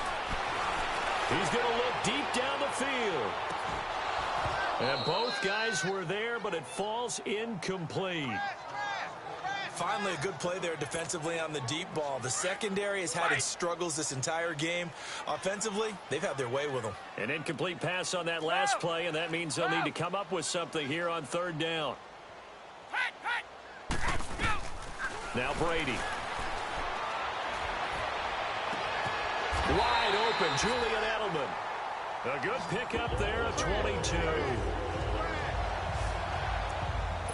Speaker 2: He's going to look deep down the field. And both guys were there, but it falls incomplete.
Speaker 3: Finally, a good play there defensively on the deep ball. The secondary has had its struggles this entire game. Offensively, they've had their way with them.
Speaker 2: An incomplete pass on that last play, and that means they'll need to come up with something here on third down. Now Brady. Wide open, Julian Edelman. A good pickup there of 22.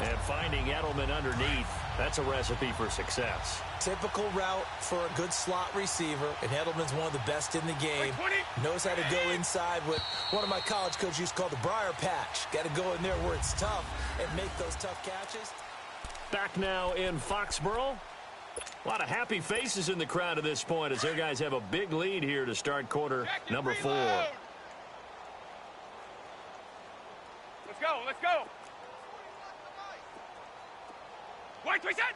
Speaker 2: And finding Edelman underneath, that's a recipe for success.
Speaker 3: Typical route for a good slot receiver, and Edelman's one of the best in the game. Knows how to go inside what one of my college coaches used to call the briar patch. Got to go in there where it's tough and make those tough catches.
Speaker 2: Back now in Foxborough. A lot of happy faces in the crowd at this point as their guys have a big lead here to start quarter number 4.
Speaker 5: Let's go, let's go. White, reset.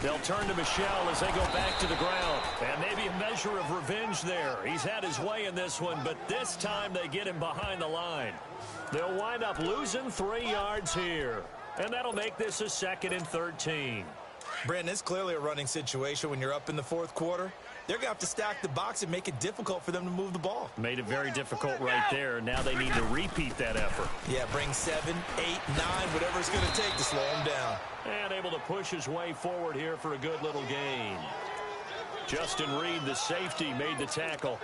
Speaker 2: They'll turn to Michel as they go back to the ground. And maybe a measure of revenge there. He's had his way in this one, but this time they get him behind the line. They'll wind up losing 3 yards here. And that'll make this a 2nd and 13.
Speaker 3: Brandon, it's clearly a running situation when you're up in the 4th quarter. They're going to have to stack the box and make it difficult for them to move the ball.
Speaker 2: Made it very difficult right there. Now they need to repeat that effort.
Speaker 3: Yeah, bring 7, 8, 9, whatever it's going to take to slow him down.
Speaker 2: And able to push his way forward here for a good little gain. Justin Reed, the safety, made the tackle.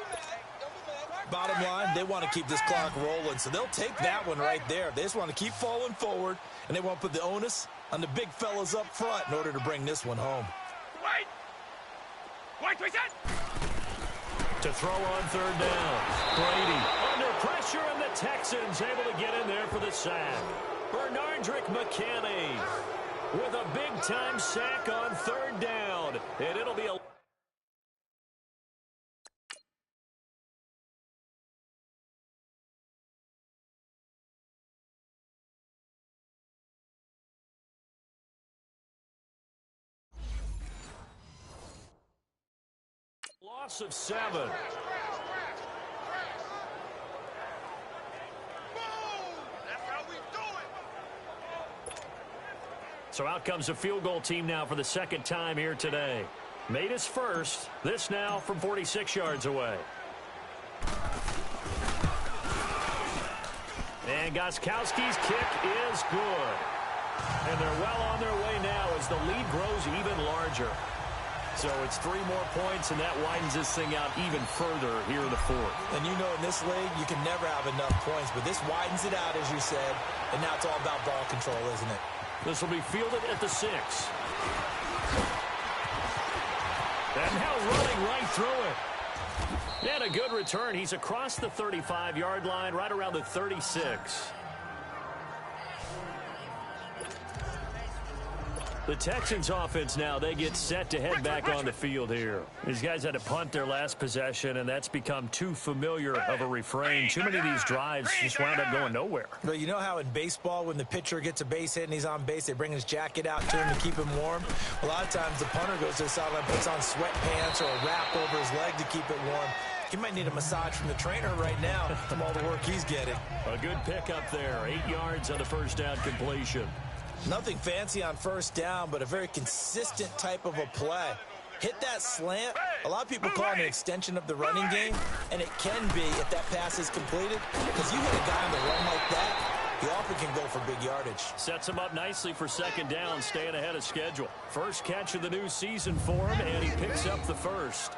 Speaker 3: Bottom line, they want to keep this clock rolling, so they'll take that one right there. They just want to keep falling forward, and they want to put the onus on the big fellas up front in order to bring this one home.
Speaker 5: White, reset.
Speaker 2: To throw on third down. Brady under pressure, and the Texans able to get in there for the sack. Bernardrick McKinney with a big-time sack on third down, and it'll be a... Loss of 7. So out comes a field goal team now for the 2nd time here today. Made his first. This now from 46 yards away. And Gostkowski's kick is good. And they're well on their way now as the lead grows even larger. So it's 3 more points, and that widens this thing out even further here in the 4th.
Speaker 3: And you know in this league, you can never have enough points, but this widens it out, as you said, and now it's all about ball control, isn't it?
Speaker 2: This will be fielded at the 6. And now running right through it. And a good return. He's across the 35-yard line, right around the 36. The Texans offense now, they get set to head back on the field here. These guys had to punt their last possession, and that's become too familiar of a refrain. Too many of these drives just wound up going nowhere.
Speaker 3: Well, you know how in baseball, when the pitcher gets a base hit and he's on base, they bring his jacket out to him to keep him warm? A lot of times the punter goes to the sideline, puts on sweatpants or a wrap over his leg to keep it warm. He might need a massage from the trainer right now from all the work he's getting.
Speaker 2: A good pickup there. 8 yards on the first down completion.
Speaker 3: Nothing fancy on first down, but a very consistent type of a play. Hit that slant. A lot of people call it an extension of the running game, and it can be if that pass is completed, because you hit a guy on the run like that, he often can go for big yardage.
Speaker 2: Sets him up nicely for 2nd down, staying ahead of schedule. First catch of the new season for him, and he picks up the first.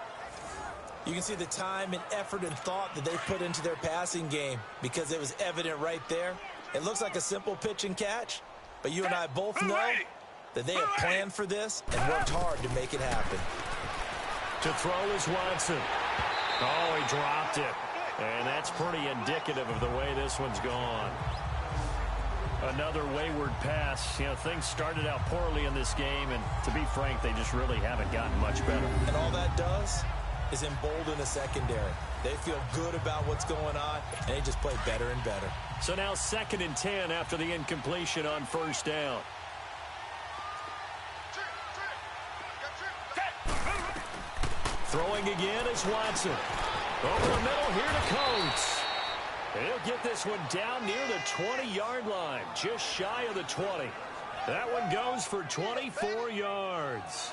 Speaker 3: You can see the time and effort and thought that they put into their passing game because it was evident right there. It looks like a simple pitch and catch, but you and I both know that they have planned for this and worked hard to make it happen.
Speaker 2: To throw is Watson. Oh, he dropped it. And that's pretty indicative of the way this one's gone. Another wayward pass. You know, things started out poorly in this game, and to be frank, they just really haven't gotten much better.
Speaker 3: And all that does is embolden the secondary. They feel good about what's going on, and they just play better and better.
Speaker 2: So now 2nd and 10 after the incompletion on first down. Throwing again is Watson. Over the middle here to Coates. He'll get this one down near the 20-yard line, just shy of the 20. That one goes for 24 yards.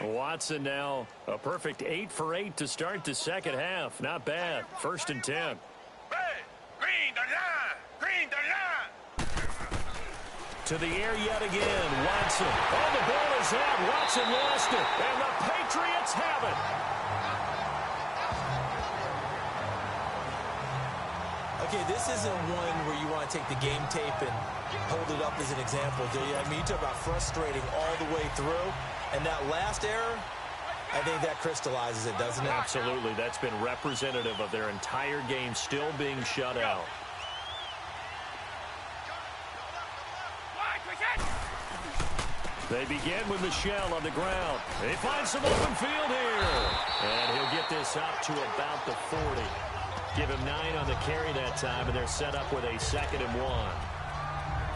Speaker 2: Watson now a perfect 8 for 8 to start the second half. Not bad. 1st and 10. To the air yet again. Watson. Oh, the ball is out. Watson lost it. And the Patriots have it.
Speaker 3: Okay, this isn't one where you want to take the game tape and hold it up as an example, do you? I mean, you talk about frustrating all the way through. And that last error, I think that crystallizes it, doesn't it?
Speaker 2: Absolutely. That's been representative of their entire game still being shut out. They begin with Michel on the ground. They find some open field here. And he'll get this up to about the 40. Give him 9 on the carry that time, and they're set up with a 2nd and 1.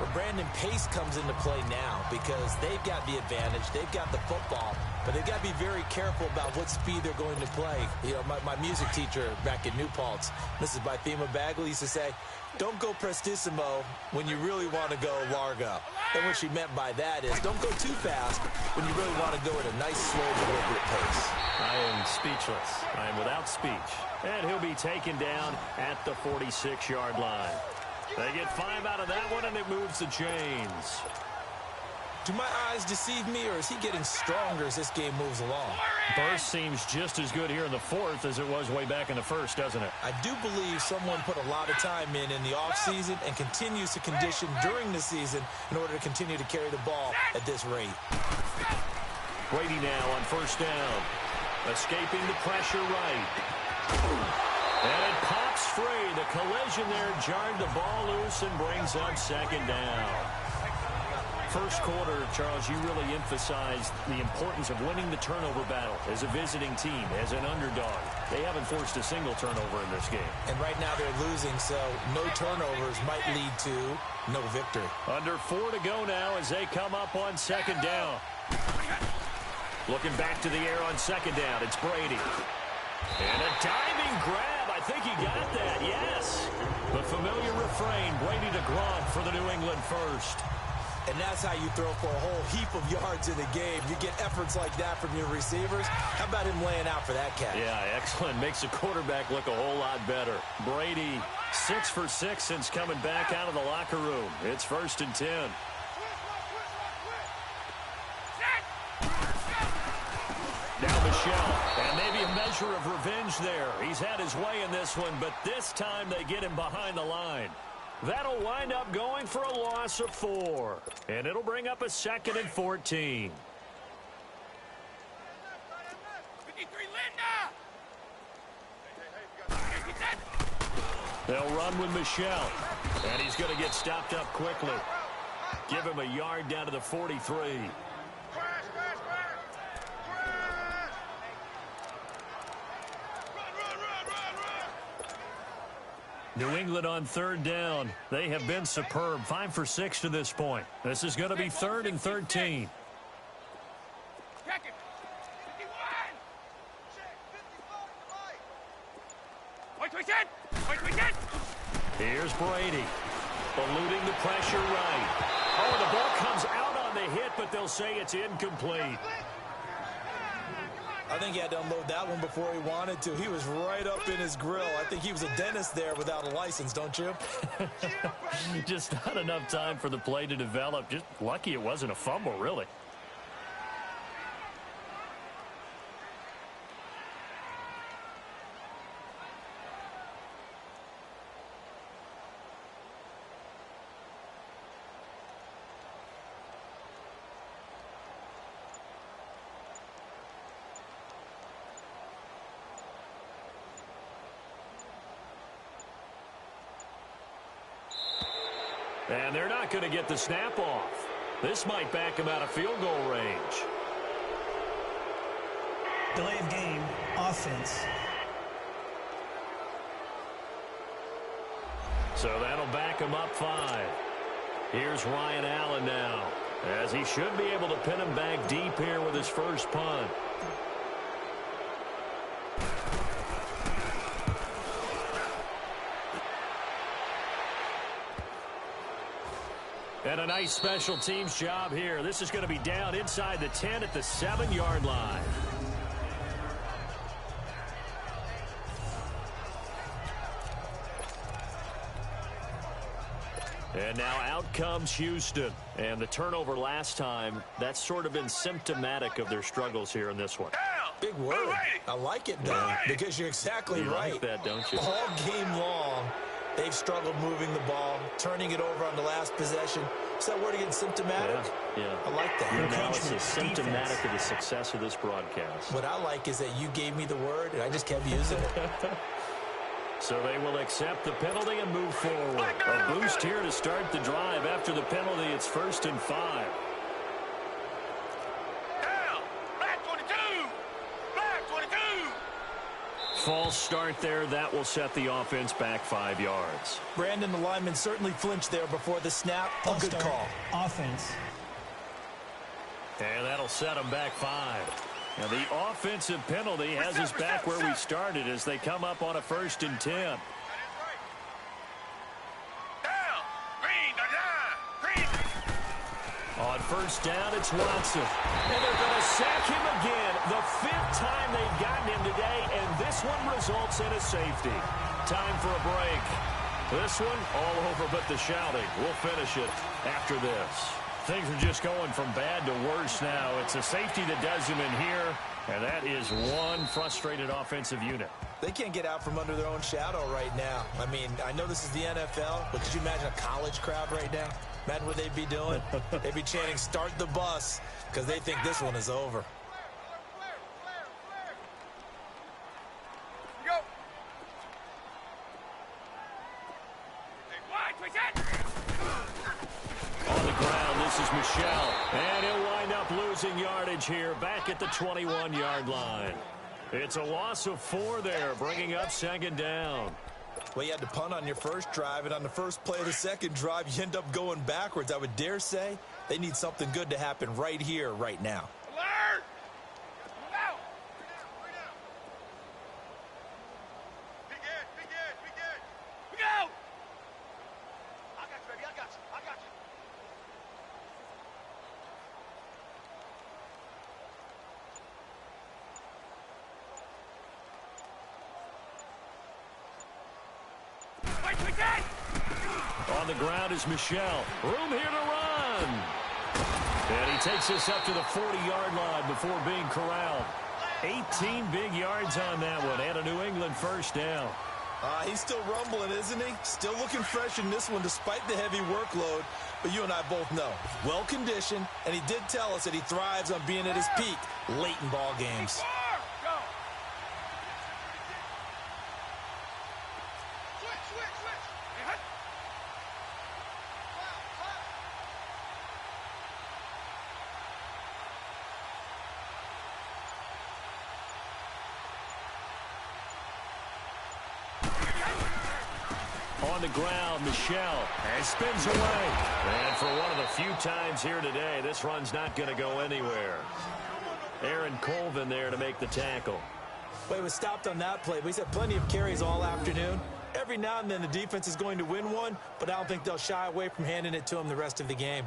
Speaker 3: But Brandon, pace comes into play now because they've got the advantage. They've got the football, but they've got to be very careful about what speed they're going to play. You know, my music teacher back in New Paltz, Mrs. Bythema Bagley, used to say, don't go prestissimo when you really want to go largo. And what she meant by that is don't go too fast when you really want to go at a nice, slow, deliberate pace.
Speaker 2: I am speechless. I am without speech. And he'll be taken down at the 46-yard line. They get 5 out of that one, and it moves the chains.
Speaker 3: Do my eyes deceive me, or is he getting stronger as this game moves along?
Speaker 2: Burst seems just as good here in the 4th as it was way back in the 1st, doesn't it?
Speaker 3: I do believe someone put a lot of time in the offseason and continues to condition during the season in order to continue to carry the ball at this rate.
Speaker 2: Brady now on 1st down. Escaping the pressure right. And it pops free. The collision there jarred the ball loose and brings up 2nd down. First quarter, Charles, you really emphasized the importance of winning the turnover battle as a visiting team, as an underdog. They haven't forced a single turnover in this game.
Speaker 3: And right now they're losing, so no turnovers might lead to no victory.
Speaker 2: Under 4 to go now as they come up on 2nd down. Looking back to the air on 2nd down, it's Brady. And a diving grab. I think he got that, yes. The familiar refrain, Brady to Gronk for the New England first.
Speaker 3: And that's how you throw for a whole heap of yards in the game. You get efforts like that from your receivers. How about him laying out for that catch?
Speaker 2: Yeah, excellent. Makes the quarterback look a whole lot better. Brady, 6 for 6 since coming back out of the locker room. It's 1st and 10. Now Michel, and maybe a measure of revenge there. He's had his way in this one, but this time they get him behind the line. That'll wind up going for a loss of 4. And it'll bring up a 2nd and 14. They'll run with Michel. And he's going to get stopped up quickly. Give him a yard down to the 43. New England on 3rd down. They have been superb. 5 for 6 to this point. This is going to be 3rd and 13. Here's Brady. Eluding the pressure right. Oh, the ball comes out on the hit, but they'll say it's incomplete.
Speaker 3: I think he had to unload that one before he wanted to. He was right up in his grill. I think he was a dentist there without a license, don't you?
Speaker 2: Just not enough time for the play to develop. Just lucky it wasn't a fumble, really. And they're not going to get the snap off. This might back him out of field goal range.
Speaker 4: Delay of game, offense.
Speaker 2: So that'll back him up 5. Here's Ryan Allen now, as he should be able to pin him back deep here with his first punt. And a nice special teams job here. This is going to be down inside the 10 at the 7-yard line. And now out comes Houston. And the turnover last time, that's sort of been symptomatic of their struggles here in this one.
Speaker 3: Big word. I like it, though, because you're exactly right.
Speaker 2: You like that, don't you?
Speaker 3: All game long, they've struggled moving the ball, turning it over on the last possession. Is that word again, symptomatic?
Speaker 2: Yeah.
Speaker 3: I like that.
Speaker 2: Your analysis is symptomatic of the success of this broadcast.
Speaker 3: What I like is that you gave me the word, and I just kept using it.
Speaker 2: So they will accept the penalty and move forward. A boost here to start the drive. After the penalty, it's 1st and 5.
Speaker 5: Down. Back 22. Back 22.
Speaker 2: False start there. That will set the offense back 5 yards.
Speaker 3: Brandon, the lineman certainly flinched there before the snap. A good call.
Speaker 4: Offense.
Speaker 2: And that'll set them back 5. Now the offensive penalty has us back where we started as they come up on a 1st and 10.
Speaker 5: Down. Green. Green.
Speaker 2: On 1st down, it's Watson. And they're going to sack him again. The 5th time they've gotten him today, and this one results in a safety. Time for a break. This one all over but the shouting. We'll finish it after this. Things are just going from bad to worse now. It's a safety that does him in here, and that is one frustrated offensive unit.
Speaker 3: They can't get out from under their own shadow right now. I mean, I know this is the NFL, but could you imagine a college crowd right now? Imagine what they'd be doing. They'd be chanting, "Start the bus," because they think this one is over.
Speaker 5: Go. Wide, twitch it.
Speaker 2: On the ground, this is Michelle. And he'll wind up losing yardage here back at the 21-yard line. It's a loss of 4 there, bringing up 2nd down.
Speaker 3: Well, you had to punt on your first drive, and on the first play of the second drive, you end up going backwards. I would dare say they need something good to happen right here, right now.
Speaker 5: Alert. Move out. Big Ed. Big Ed. Big Ed. We go. I got you, baby. I got you. I got you.
Speaker 2: On the ground is Michelle. Room here to run. And he takes us up to the 40-yard line before being corralled. 18 big yards on that one, and a New England 1st down.
Speaker 3: He's still rumbling, isn't he? Still looking fresh in this one despite the heavy workload. But you and I both know, well-conditioned, and he did tell us that he thrives on being at his peak late in ball games.
Speaker 5: Go. Switch. Hey, hut.
Speaker 2: On the ground, Michelle, and spins away. And for one of the few times here today, this run's not going to go anywhere. Aaron Colvin there to make the tackle.
Speaker 3: Well, he was stopped on that play, but he's had plenty of carries all afternoon. Every now and then the defense is going to win one, but I don't think they'll shy away from handing it to him the rest of the game.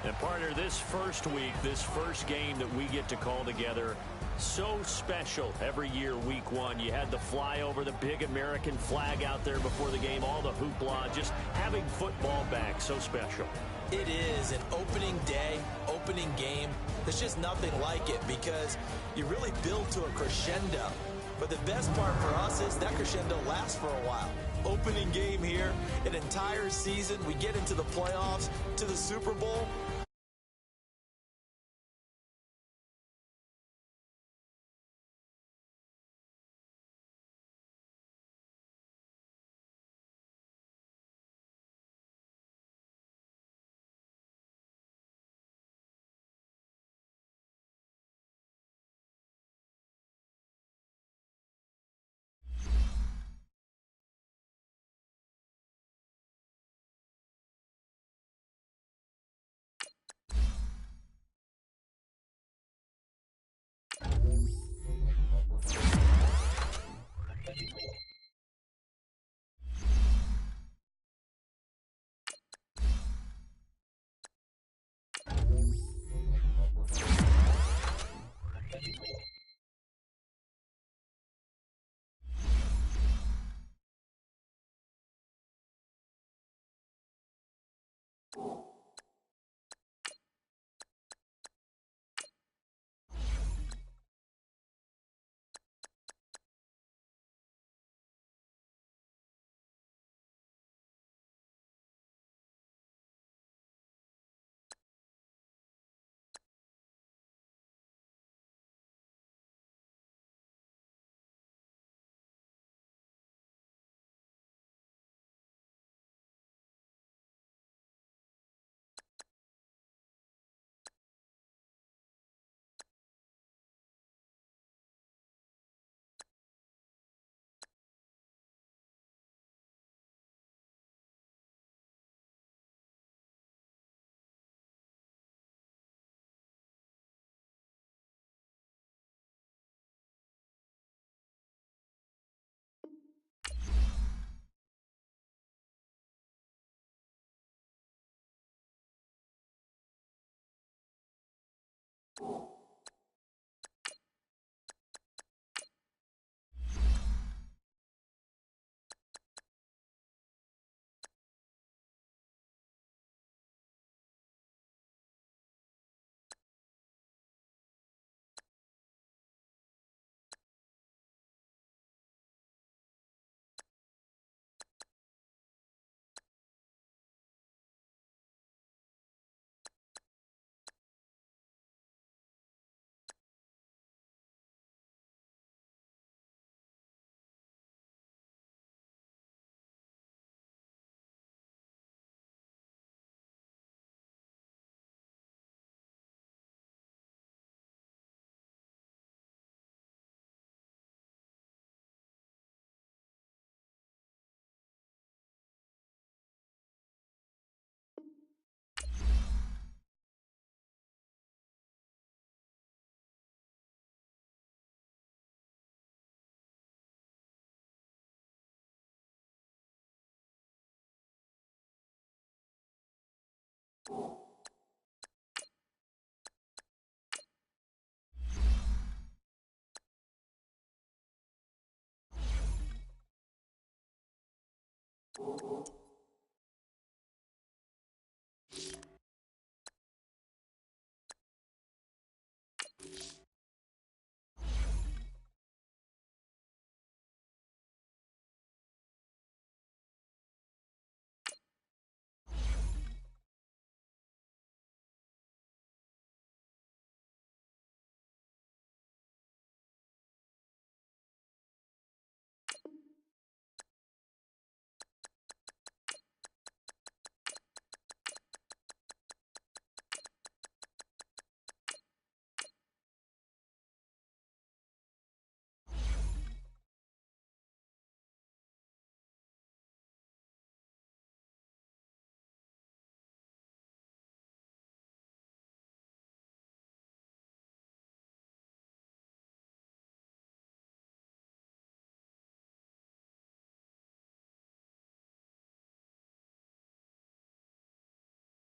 Speaker 2: And partner, this first week, this first game that we get to call together, so special every year, week 1. You had the flyover, the big American flag out there before the game, all the hoopla, just having football back, so special.
Speaker 3: It is an opening day, opening game. There's just nothing like it because you really build to a crescendo. But the best part for us is that crescendo lasts for a while. opening game here, an entire season, we get into the playoffs, to the Super Bowl.